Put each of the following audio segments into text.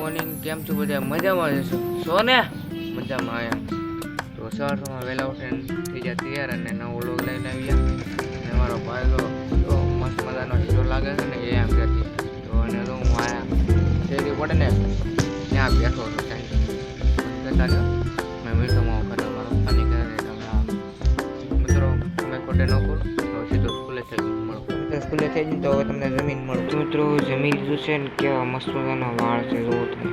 morning કેમ છો બધા મજામાં જશો છો ને મજામાં આવ્યા તો સવારમાં વહેલા ઉઠીને થઈ જાય તૈયાર અને નવો લોગ લઈને આવ્યા અને મારો ભાઈ તો મસ્ત મજાનો હીરો લાગે છે ને એ આમ કહેતી તો અને તો હું આયા શેરી પડે ને ત્યાં બેઠો હતો ત્યાં મેં મીઠોમાં વખત મારો પાણી કરે મિત્રો તમે ખોટે ન કરો તો સીધો સ્કૂલે થઈ મળો સ્કૂલે થઈ જઈને તો હવે તમને જમીન મળો મિત્રો જમી લીધું છે ને કેવા મસ્ત મજાના વાળ છે જોવો તમે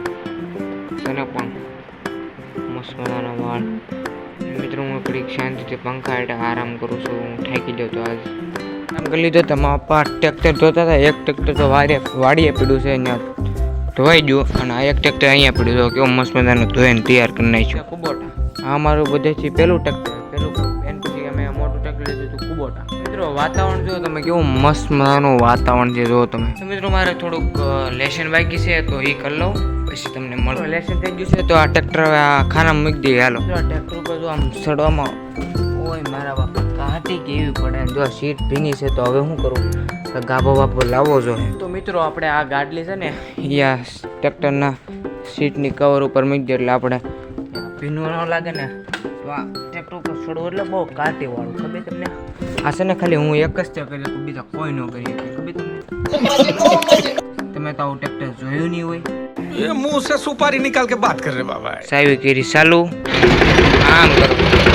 છે ને પણ મસ્ત મજાના વાળ મિત્રો હું થોડીક શાંતિથી પંખા હેઠળ આરામ કરું છું હું થાકી ગયો તો આજ આમ કરી લીધો તો મારા પપ્પા ટ્રેક્ટર ધોતા હતા એક ટ્રેક્ટર તો વાડીએ પડ્યું છે અહીંયા ધોવાઈ ગયું અને આ એક ટ્રેક્ટર અહીંયા પડ્યું તો કેવું મસ્ત મજાનું ધોઈને તૈયાર કરી નાખ્યું કુબોટા આ મારું બધેથી પહેલું ટ્રેક્ટર એન પછી અમે મોટું ટ્રેક્ટર લીધું હતું કુબોટા મિત્રો વાતાવરણ જો તમે કેવું મસ્ત મજાનું વાતાવરણ છે જો તમે તો મિત્રો મારે થોડુંક લેશન બાકી છે તો એ કરી લઉં પછી તમને મળો લેશન થઈ ગયું છે તો આ ટ્રેક્ટર આ ખાનામાં મૂકી દઈએ હાલો આ ટ્રેક્ટર ઉપર જો આમ ચડવામાં ઓય મારા બાપા કાંટી કેવી પડે જો સીટ ભીની છે તો હવે શું કરું ગાભો બાપો લાવવો જોઈએ તો મિત્રો આપણે આ ગાડલી છે ને આ ટ્રેક્ટરના સીટની કવર ઉપર મૂકી દઈએ એટલે આપણે ભીનું ન લાગે ને તો આ ટ્રેક્ટર ઉપર ચડવું એટલે બહુ કાંટીવાળું ખબર તમને આ છે ને ખાલી હું એક જ તે કરી શકું બીજા કોઈ ન કરી શકે ખબર તમને તમે તો આવું ટ્રેક્ટર જોયું નહીં હોય ये मुंह से सुपारी निकाल के बात कर रहे बाबा સાવી કેરી ચાલુ આમ કરો